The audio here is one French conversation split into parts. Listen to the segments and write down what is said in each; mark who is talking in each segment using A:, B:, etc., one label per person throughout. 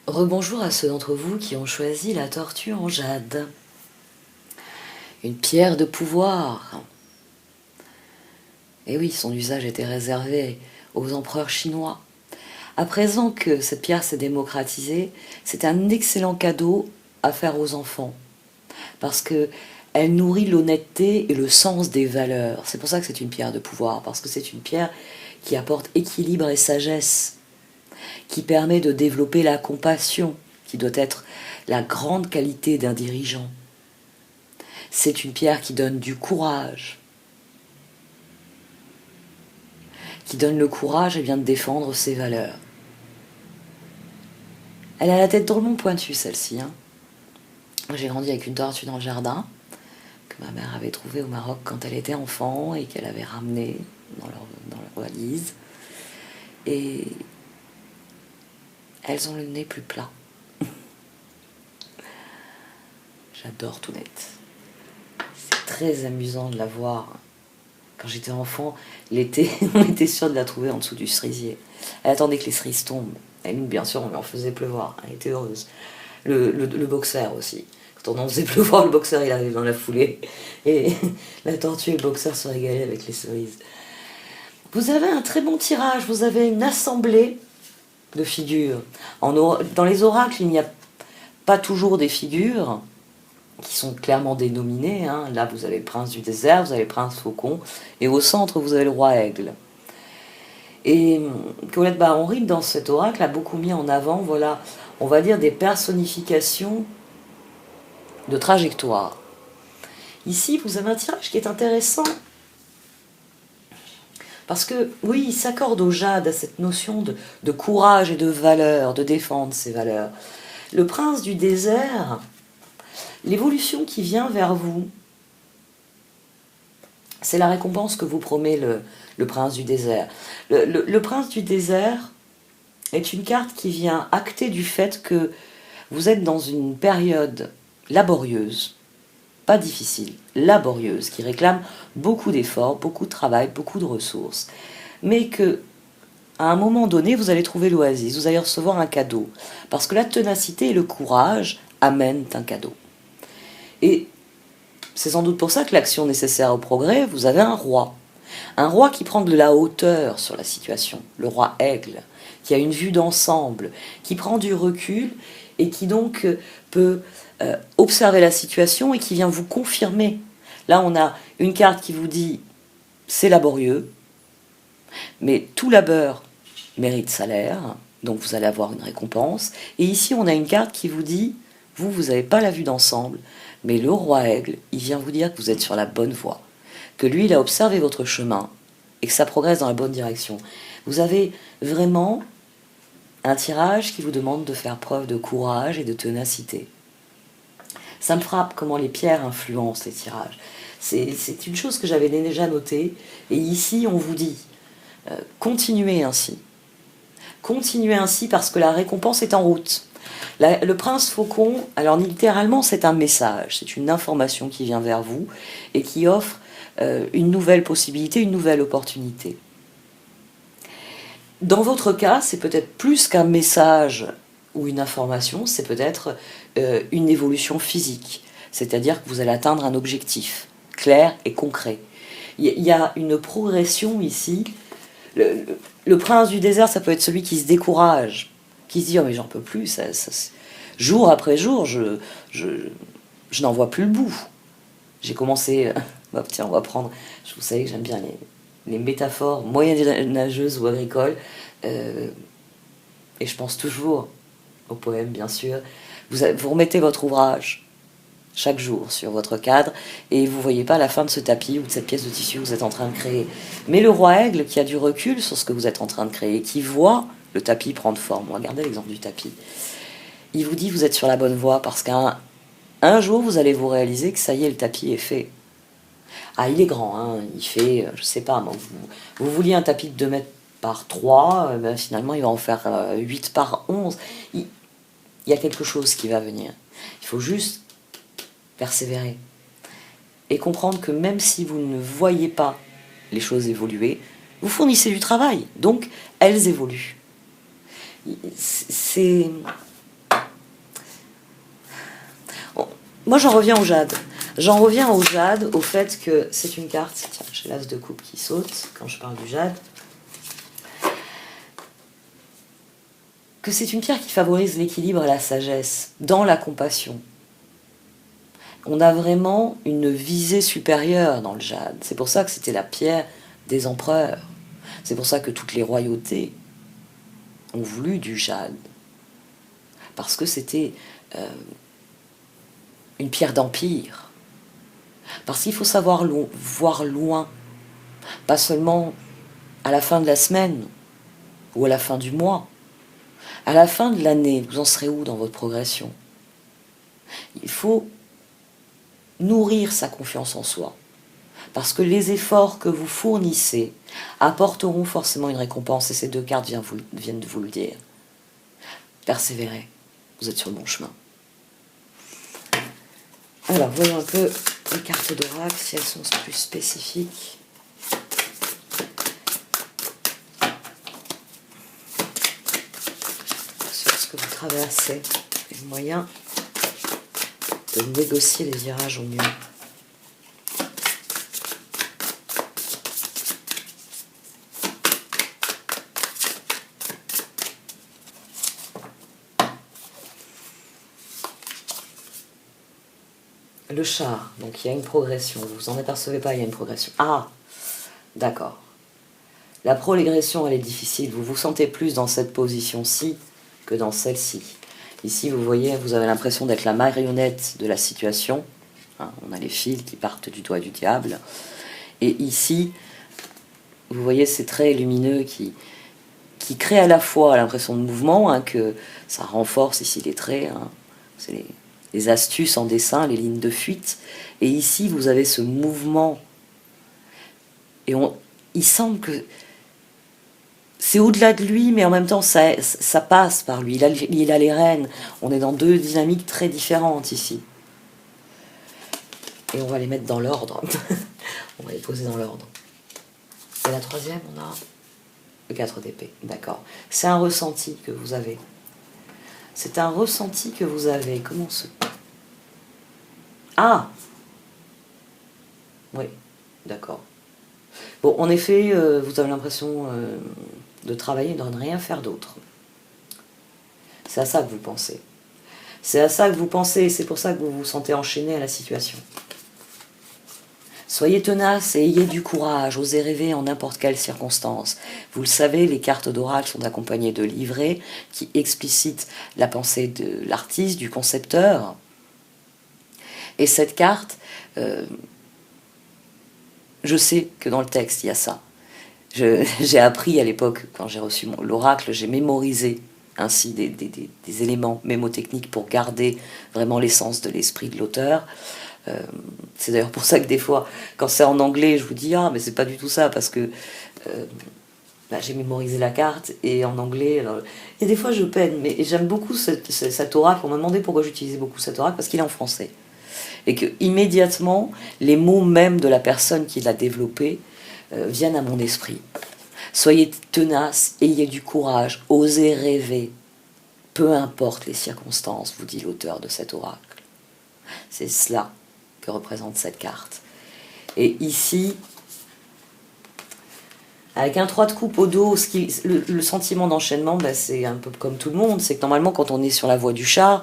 A: Rebonjour à ceux d'entre vous qui ont choisi la tortue en jade. Une pierre de pouvoir. Et oui, son usage était réservé aux empereurs chinois. À présent que cette pierre s'est démocratisée, c'est un excellent cadeau à faire aux enfants. Parce que elle nourrit l'honnêteté et le sens des valeurs. C'est pour ça que c'est une pierre de pouvoir, parce que c'est une pierre qui apporte équilibre et sagesse, qui permet de développer la compassion, qui doit être la grande qualité d'un dirigeant. C'est une pierre qui donne du courage, qui donne le courage de défendre ses valeurs. Elle a la tête drôlement pointue, celle-ci. J'ai grandi avec une tortue dans le jardin, que ma mère avait trouvée au Maroc quand elle était enfant et qu'elle avait ramenée dans leur valise. Et elles ont le nez plus plat. J'adore Tounette. C'est très amusant de la voir. Quand j'étais enfant, l'été, on était sûr de la trouver en dessous du cerisier. Elle attendait que les cerises tombent. Et nous, bien sûr, on lui en faisait pleuvoir. Elle était heureuse. Le boxer aussi. Quand on en faisait pleuvoir, le boxer, il arrive dans la foulée. Et la tortue et le boxer se régalaient avec les cerises. Vous avez un très bon tirage. Vous avez une assemblée de figures. Dans les oracles, il n'y a pas toujours des figures qui sont clairement dénominés. Là, vous avez le prince du désert, vous avez le prince faucon, et au centre, vous avez le roi aigle. Et Colette Baron-Ritt, dans cet oracle, a beaucoup mis en avant, voilà, on va dire, des personnifications de trajectoire. Ici, vous avez un tirage qui est intéressant, parce que, oui, il s'accorde au jade, à cette notion de courage et de valeur, de défendre ses valeurs. Le prince du désert, l'évolution qui vient vers vous, c'est la récompense que vous promet le prince du désert. Le prince du désert est une carte qui vient acter du fait que vous êtes dans une période laborieuse, pas difficile, laborieuse, qui réclame beaucoup d'efforts, beaucoup de travail, beaucoup de ressources, mais que à un moment donné, vous allez trouver l'oasis, vous allez recevoir un cadeau, parce que la ténacité et le courage amènent un cadeau. Et c'est sans doute pour ça que l'action nécessaire au progrès, vous avez un roi qui prend de la hauteur sur la situation, le roi aigle, qui a une vue d'ensemble, qui prend du recul et qui donc peut observer la situation et qui vient vous confirmer. Là, on a une carte qui vous dit c'est laborieux, mais tout labeur mérite salaire, donc vous allez avoir une récompense. Et ici, on a une carte qui vous dit vous n'avez pas la vue d'ensemble, mais le roi aigle, il vient vous dire que vous êtes sur la bonne voie, que lui, il a observé votre chemin et que ça progresse dans la bonne direction. Vous avez vraiment un tirage qui vous demande de faire preuve de courage et de ténacité. Ça me frappe comment les pierres influencent les tirages. C'est une chose que j'avais déjà notée. Et ici, on vous dit, continuez ainsi. Continuez ainsi parce que la récompense est en route. Le prince faucon, alors littéralement, c'est un message, c'est une information qui vient vers vous et qui offre une nouvelle possibilité, une nouvelle opportunité. Dans votre cas, c'est peut-être plus qu'un message ou une information, c'est peut-être une évolution physique, c'est-à-dire que vous allez atteindre un objectif clair et concret. Il y a une progression ici. Le prince du désert, ça peut être celui qui se décourage, qui se dit « Oh mais j'en peux plus, jour après jour, je n'en vois plus le bout. » J'ai commencé... tiens, on va prendre... Vous savez que j'aime bien les métaphores moyenâgeuses ou agricoles. Et je pense toujours au poème, bien sûr. Vous remettez votre ouvrage chaque jour sur votre cadre et vous ne voyez pas la fin de ce tapis ou de cette pièce de tissu que vous êtes en train de créer. Mais le roi aigle, qui a du recul sur ce que vous êtes en train de créer, qui voit le tapis prendre forme, regardez l'exemple du tapis, il vous dit vous êtes sur la bonne voie parce qu'un jour vous allez vous réaliser que ça y est, le tapis est fait. Ah, il est grand, il fait, je sais pas, vous vouliez un tapis de 2 mètres par 3, finalement il va en faire 8 par 11. Il y a quelque chose qui va venir. Il faut juste persévérer et comprendre que même si vous ne voyez pas les choses évoluer, vous fournissez du travail, donc elles évoluent. C'est moi j'en reviens au jade. J'en reviens au jade, au fait que c'est une carte, tiens, j'ai l'as de coupe qui saute quand je parle du jade, que c'est une pierre qui favorise l'équilibre et la sagesse, dans la compassion. On a vraiment une visée supérieure dans le jade. C'est pour ça que c'était la pierre des empereurs. C'est pour ça que toutes les royautés ont voulu du jade. Parce que c'était une pierre d'empire. Parce qu'il faut savoir voir loin. Pas seulement à la fin de la semaine ou à la fin du mois. À la fin de l'année, vous en serez où dans votre progression? Il faut nourrir sa confiance en soi. Parce que les efforts que vous fournissez apporteront forcément une récompense. Et ces deux cartes viennent de vous le dire. Persévérez. Vous êtes sur le bon chemin. Alors, voyons un peu les cartes d'oracle, si elles sont plus spécifiques. Sur ce que vous traversez, les moyens de négocier les virages au mieux. Le char, donc il y a une progression, vous vous en apercevez pas, il y a une progression. Ah, d'accord. La progression, elle est difficile, vous vous sentez plus dans cette position-ci que dans celle-ci. Ici, vous voyez, vous avez l'impression d'être la marionnette de la situation. Hein, on a les fils qui partent du doigt du diable. Et ici, vous voyez ces traits lumineux qui créent à la fois l'impression de mouvement, hein, que ça renforce ici les traits, hein, c'est les astuces en dessin, les lignes de fuite. Et ici, vous avez ce mouvement. Et il semble que c'est au-delà de lui, mais en même temps, ça passe par lui. Il a les rênes. On est dans deux dynamiques très différentes ici. Et on va les mettre dans l'ordre. On va les poser dans l'ordre. Et la troisième, on a le 4 d'épée. D'accord. C'est un ressenti que vous avez. C'est un ressenti que vous avez. Comment se... Ah! Oui, d'accord. Bon, en effet, vous avez l'impression de travailler, de ne rien faire d'autre. C'est à ça que vous pensez. C'est à ça que vous pensez, et c'est pour ça que vous vous sentez enchaîné à la situation. Soyez tenace et ayez du courage, osez rêver en n'importe quelle circonstance. Vous le savez, les cartes d'oracle sont accompagnées de livrets qui explicitent la pensée de l'artiste, du concepteur. Et cette carte, je sais que dans le texte, il y a ça. J'ai appris à l'époque, quand j'ai reçu l'oracle, j'ai mémorisé ainsi des éléments mémotechniques pour garder vraiment l'essence de l'esprit de l'auteur. C'est d'ailleurs pour ça que des fois, quand c'est en anglais, je vous dis « Ah, mais c'est pas du tout ça », parce que j'ai mémorisé la carte, et en anglais, alors, et des fois je peine, mais j'aime beaucoup cet oracle. On m'a demandé pourquoi j'utilisais beaucoup cet oracle, parce qu'il est en français. Et que immédiatement, les mots même de la personne qui l'a développé viennent à mon esprit. Soyez tenace, ayez du courage, osez rêver. Peu importe les circonstances, vous dit l'auteur de cet oracle. C'est cela que représente cette carte. Et ici, avec un 3 de coupe au dos, le sentiment d'enchaînement, c'est un peu comme tout le monde. C'est que normalement, quand on est sur la voie du char,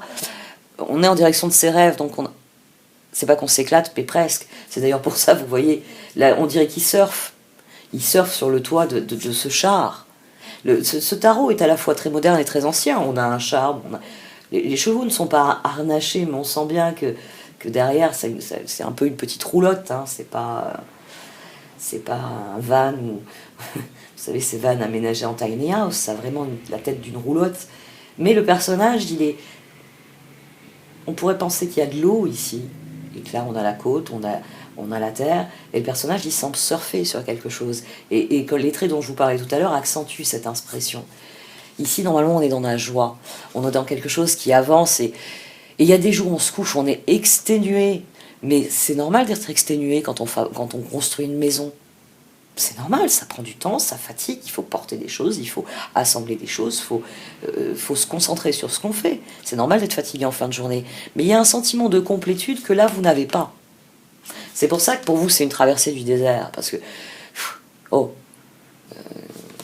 A: on est en direction de ses rêves. Donc, c'est pas qu'on s'éclate, mais presque. C'est d'ailleurs pour ça, vous voyez, là, on dirait qu'il surfe. Il surfe sur le toit de ce char. Ce tarot est à la fois très moderne et très ancien. On a un char, les chevaux ne sont pas harnachés, mais on sent bien que derrière, c'est un peu une petite roulotte. Hein. C'est pas un van, ou, vous savez, ces vannes aménagées en tiny house, ça a vraiment la tête d'une roulotte. Mais le personnage, on pourrait penser qu'il y a de l'eau ici, et que là on a la côte, on a la terre, et le personnage il semble surfer sur quelque chose, et que les traits dont je vous parlais tout à l'heure accentuent cette impression. Ici normalement on est dans la joie, on est dans quelque chose qui avance, et il y a des jours où on se couche, on est exténué, mais c'est normal d'être exténué quand on construit une maison. C'est normal, ça prend du temps, ça fatigue, il faut porter des choses, il faut assembler des choses, faut se concentrer sur ce qu'on fait. C'est normal d'être fatigué en fin de journée. Mais il y a un sentiment de complétude que là, vous n'avez pas. C'est pour ça que pour vous, c'est une traversée du désert. Parce que, oh,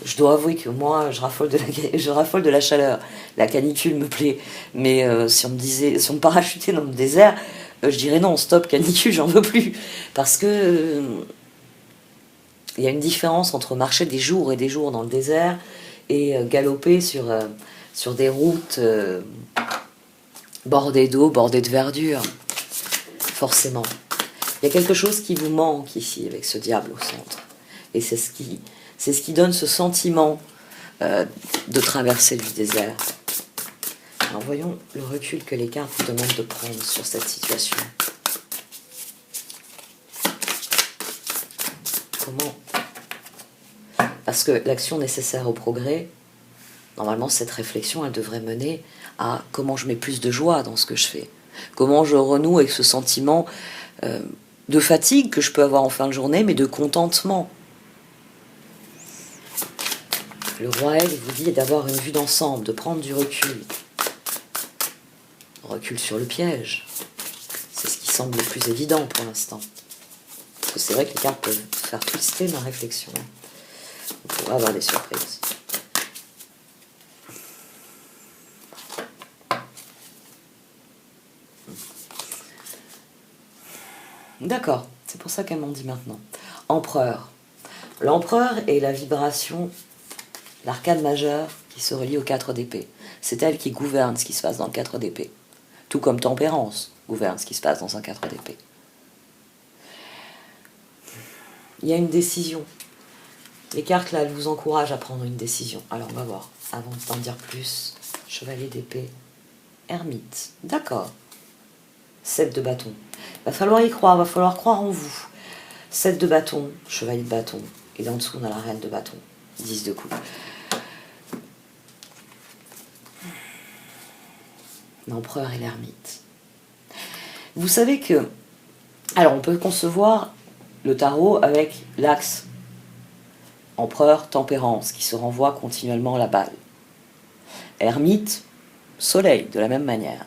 A: je dois avouer que moi, je raffole de la chaleur. La canicule me plaît. Mais si on me parachutait dans le désert, je dirais non, stop, canicule, j'en veux plus. Parce que il y a une différence entre marcher des jours et des jours dans le désert et galoper sur des routes bordées d'eau, bordées de verdure. Forcément. Il y a quelque chose qui vous manque ici avec ce diable au centre. Et c'est ce qui donne ce sentiment de traverser du désert. Alors voyons le recul que les cartes vous demandent de prendre sur cette situation. Comment? Parce que l'action nécessaire au progrès, normalement cette réflexion, elle devrait mener à comment je mets plus de joie dans ce que je fais. Comment je renoue avec ce sentiment de fatigue que je peux avoir en fin de journée, mais de contentement. Le roi L vous dit d'avoir une vue d'ensemble, de prendre du recul. Recul sur le piège. C'est ce qui semble le plus évident pour l'instant. Parce que c'est vrai que les cartes peuvent faire twister ma réflexion. On pourrait avoir des surprises. D'accord, c'est pour ça qu'elles m'ont dit maintenant. Empereur. L'empereur est la vibration, l'arcane majeure qui se relie aux 4 d'épée. C'est elle qui gouverne ce qui se passe dans le 4 d'épée. Tout comme tempérance gouverne ce qui se passe dans un 4 d'épée. Il y a une décision. Les cartes là, elles vous encouragent à prendre une décision. Alors on va voir. Avant de t'en dire plus, chevalier d'épée, ermite. D'accord. 7 de bâton. Va falloir y croire, va falloir croire en vous. 7 de bâton, chevalier de bâton. Et en dessous, on a la reine de bâton. 10 de coupe. L'empereur et l'ermite. Vous savez que... Alors, on peut concevoir le tarot avec l'axe empereur, tempérance, qui se renvoie continuellement à la balle. Ermite, soleil, de la même manière.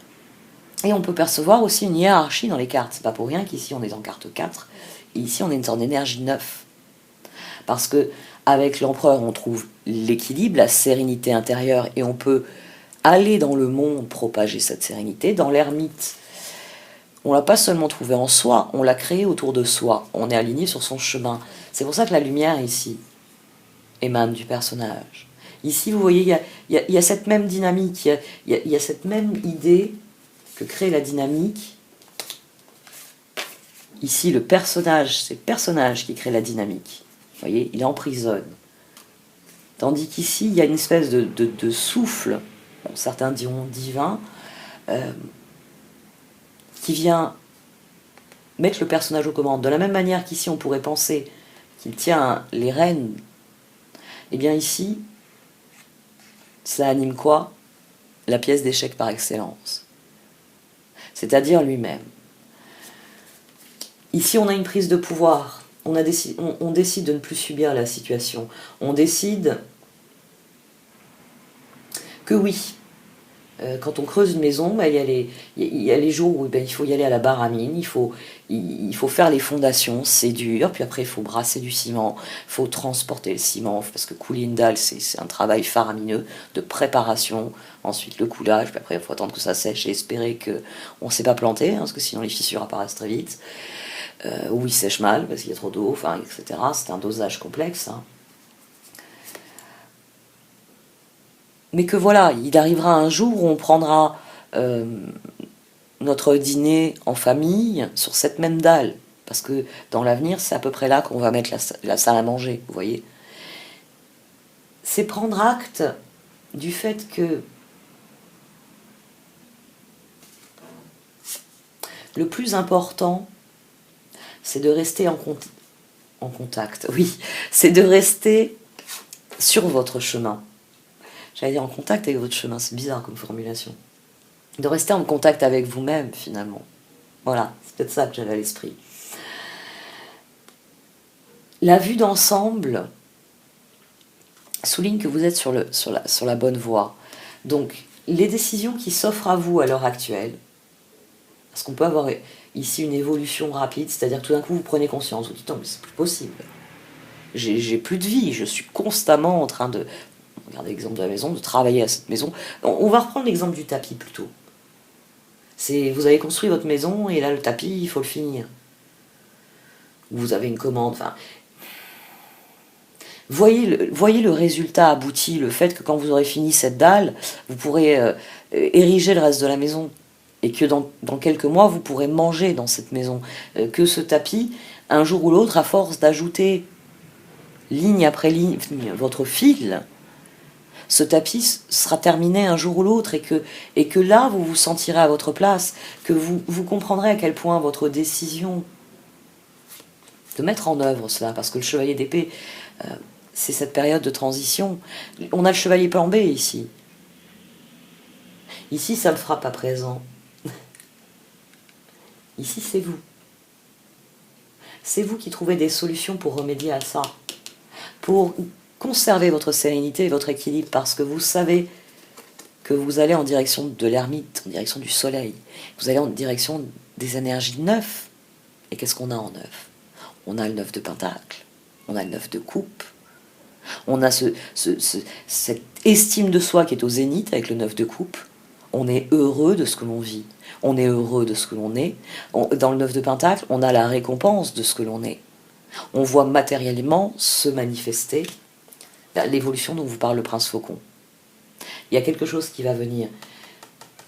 A: Et on peut percevoir aussi une hiérarchie dans les cartes. C'est pas pour rien qu'ici on est en carte 4, et ici on est en énergie 9. Parce que avec l'empereur, on trouve l'équilibre, la sérénité intérieure, et on peut aller dans le monde propager cette sérénité. Dans l'ermite, on l'a pas seulement trouvé en soi, on l'a créé autour de soi. On est aligné sur son chemin. C'est pour ça que la lumière ici émane du personnage. Ici, vous voyez, il y a cette même dynamique, il y a cette même idée que crée la dynamique. Ici, le personnage, c'est le personnage qui crée la dynamique. Vous voyez, il emprisonne. Tandis qu'ici, il y a une espèce de souffle, bon, certains diront divin, qui vient mettre le personnage aux commandes. De la même manière qu'ici, on pourrait penser qu'il tient les rênes, eh bien ici, ça anime quoi? La pièce d'échec par excellence. C'est-à-dire lui-même. Ici, on a une prise de pouvoir. On décide de ne plus subir la situation. On décide que oui, quand on creuse une maison, il y a les jours où il faut y aller à la barre à mine, il faut faire les fondations, c'est dur, puis après il faut brasser du ciment, il faut transporter le ciment, parce que couler une dalle, c'est un travail faramineux de préparation, ensuite le coulage, puis après il faut attendre que ça sèche et espérer qu'on ne s'est pas planté, hein, parce que sinon les fissures apparaissent très vite, ou il sèche mal, parce qu'il y a trop d'eau, enfin, etc. C'est un dosage complexe, hein. Mais que voilà, il arrivera un jour où on prendra notre dîner en famille sur cette même dalle. Parce que dans l'avenir, c'est à peu près là qu'on va mettre la salle à manger, vous voyez. C'est prendre acte du fait que le plus important, c'est de rester en contact. Oui, c'est de rester sur votre chemin. J'allais dire en contact avec votre chemin, c'est bizarre comme formulation. De rester en contact avec vous-même, finalement. Voilà, c'est peut-être ça que j'avais à l'esprit. La vue d'ensemble souligne que vous êtes sur la bonne voie. Donc, les décisions qui s'offrent à vous à l'heure actuelle, parce qu'on peut avoir ici une évolution rapide, c'est-à-dire que tout d'un coup vous prenez conscience, vous dites non mais c'est plus possible. J'ai plus de vie, je suis constamment en train de, regardez l'exemple de la maison, de travailler à cette maison. On va reprendre l'exemple du tapis plutôt. Vous avez construit votre maison et là le tapis, il faut le finir. Vous avez une commande, enfin... Voyez le résultat abouti, le fait que quand vous aurez fini cette dalle, vous pourrez ériger le reste de la maison. Et que dans quelques mois, vous pourrez manger dans cette maison. Que ce tapis, un jour ou l'autre, à force d'ajouter ligne après ligne, votre fil, ce tapis sera terminé un jour ou l'autre et que là, vous vous sentirez à votre place, que vous comprendrez à quel point votre décision de mettre en œuvre cela, parce que le chevalier d'épée, c'est cette période de transition. On a le chevalier plan B ici. Ici, ça me frappe à présent. Ici, c'est vous. C'est vous qui trouvez des solutions pour remédier à ça. Pour conserver votre sérénité et votre équilibre, parce que vous savez que vous allez en direction de l'ermite, en direction du soleil. Vous allez en direction des énergies neufs. Et qu'est-ce qu'on a en neuf? On a le 9 de pentacle, on a le 9 de coupe, on a cette estime de soi qui est au zénith avec le 9 de coupe. On est heureux de ce que l'on vit, on est heureux de ce que l'on est. Dans le 9 de pentacle, on a la récompense de ce que l'on est. On voit matériellement se manifester l'évolution dont vous parle le prince faucon. Il y a quelque chose qui va venir.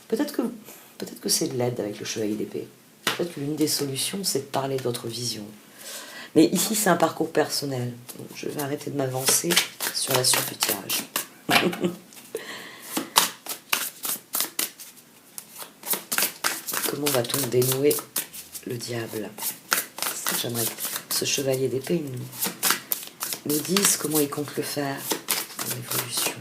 A: Peut-être que c'est de l'aide avec le chevalier d'épée. Peut-être que l'une des solutions, c'est de parler de votre vision. Mais ici, c'est un parcours personnel. Donc, je vais arrêter de m'avancer sur la suite du tirage. Comment va-t-on dénouer le diable? J'aimerais que ce chevalier d'épée nous dise comment il compte le faire dans l'évolution.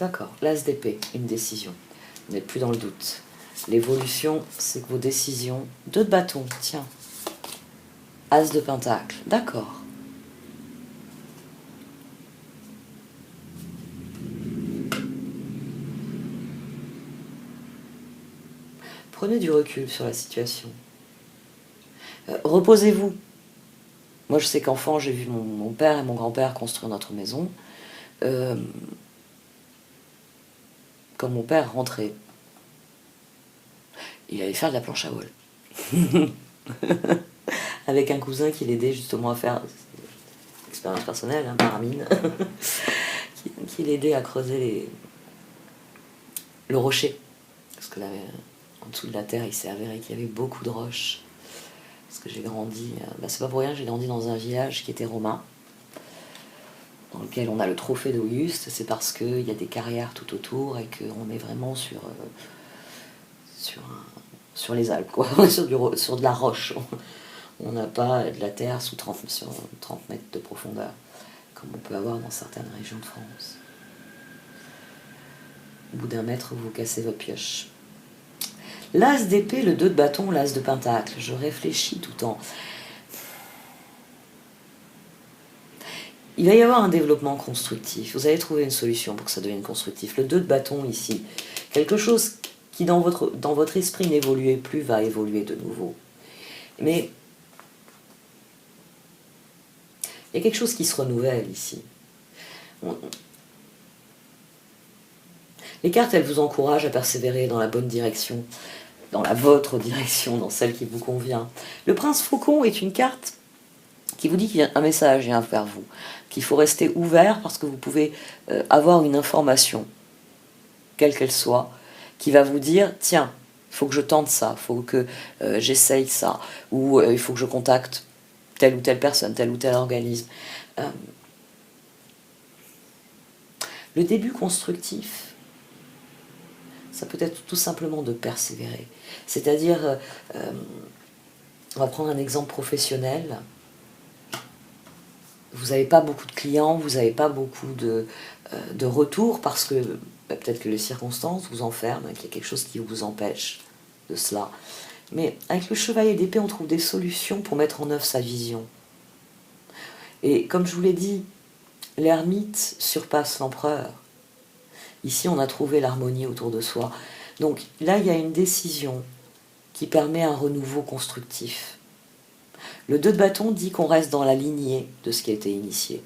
A: D'accord, l'as d'épée, une décision. Vous n'êtes plus dans le doute. L'évolution, c'est que vos décisions... 2 de bâton, tiens. As de pentacle, d'accord. Prenez du recul sur la situation. Reposez-vous. Moi, je sais qu'enfant, j'ai vu mon père et mon grand-père construire notre maison. Quand mon père rentrait, il allait faire de la planche à voile. Avec un cousin qui l'aidait justement à faire, expérience personnelle, hein, par mine, qui l'aidait à creuser le rocher. Parce que là, en dessous de la terre, il s'est avéré qu'il y avait beaucoup de roches. Parce que j'ai grandi, c'est pas pour rien, j'ai grandi dans un village qui était romain, dans lequel on a le trophée d'Auguste. C'est parce qu'il y a des carrières tout autour et qu'on est vraiment sur les Alpes, quoi. sur de la roche. On n'a pas de la terre sur 30 mètres de profondeur, comme on peut avoir dans certaines régions de France. Au bout d'1 mètre, vous cassez votre pioche. L'as d'épée, le 2 de bâton, l'as de pentacle. Je réfléchis tout le temps. Il va y avoir un développement constructif. Vous allez trouver une solution pour que ça devienne constructif. Le 2 de bâton ici, quelque chose qui dans votre esprit n'évoluait plus va évoluer de nouveau. Mais il y a quelque chose qui se renouvelle ici. Les cartes, elles vous encouragent à persévérer dans la bonne direction, dans votre direction, dans celle qui vous convient. Le prince faucon est une carte qui vous dit qu'il y a un message vers vous, qu'il faut rester ouvert parce que vous pouvez avoir une information, quelle qu'elle soit, qui va vous dire, tiens, il faut que je tente ça, il faut que j'essaye ça, ou il faut que je contacte telle ou telle personne, tel ou tel organisme. Le début constructif, ça peut être tout simplement de persévérer. C'est-à-dire, on va prendre un exemple professionnel. Vous n'avez pas beaucoup de clients, vous n'avez pas beaucoup de retours parce que peut-être que les circonstances vous enferment, qu'il y a quelque chose qui vous empêche de cela. Mais avec le chevalier d'épée, on trouve des solutions pour mettre en œuvre sa vision. Et comme je vous l'ai dit, l'ermite surpasse l'empereur. Ici, on a trouvé l'harmonie autour de soi. Donc là, il y a une décision qui permet un renouveau constructif. Le 2 de bâton dit qu'on reste dans la lignée de ce qui a été initié.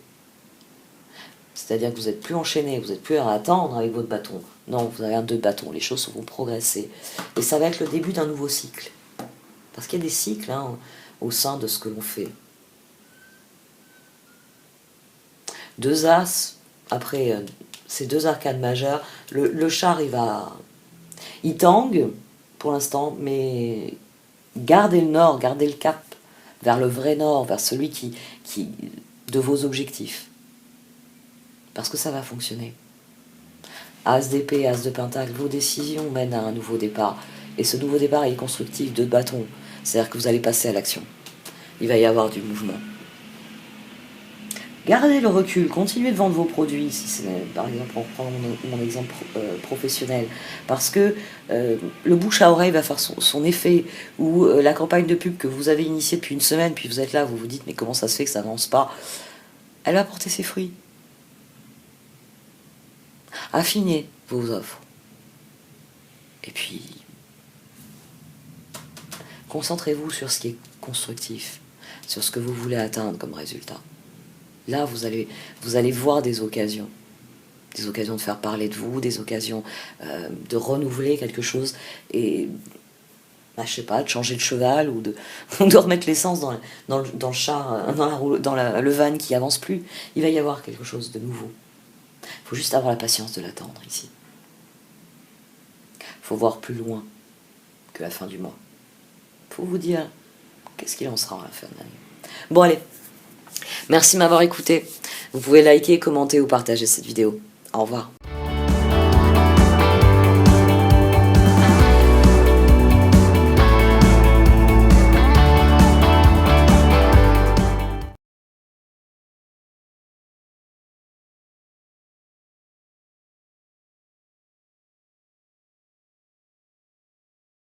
A: C'est-à-dire que vous n'êtes plus enchaîné, vous n'êtes plus à attendre avec votre bâton. Non, vous avez un 2 de bâton, les choses vont progresser. Et ça va être le début d'un nouveau cycle. Parce qu'il y a des cycles au sein de ce que l'on fait. 2 As, après ces 2 arcanes majeures, le char il tangue pour l'instant, mais gardez le nord, gardez le cap vers le vrai nord, vers celui qui de vos objectifs. Parce que ça va fonctionner. As d'épée, As de pentacle, vos décisions mènent à un nouveau départ. Et ce nouveau départ est constructif, 2 de bâton. C'est-à-dire que vous allez passer à l'action. Il va y avoir du mouvement. Gardez le recul, continuez de vendre vos produits, si c'est par exemple, on reprend mon exemple professionnel, parce que le bouche à oreille va faire son effet, ou la campagne de pub que vous avez initiée depuis une semaine, puis vous êtes là, vous vous dites mais comment ça se fait que ça n'avance pas, elle va porter ses fruits. Affinez vos offres. Et puis, concentrez-vous sur ce qui est constructif, sur ce que vous voulez atteindre comme résultat. Là, vous allez voir des occasions de faire parler de vous, des occasions de renouveler quelque chose et, je sais pas, de changer de cheval ou de remettre l'essence dans le char, dans le van qui avance plus. Il va y avoir quelque chose de nouveau. Il faut juste avoir la patience de l'attendre ici. Il faut voir plus loin que la fin du mois. Il faut vous dire qu'est-ce qu'il en sera à la fin de l'année. Bon, allez. Merci de m'avoir écouté. Vous pouvez liker, commenter ou partager cette vidéo. Au revoir.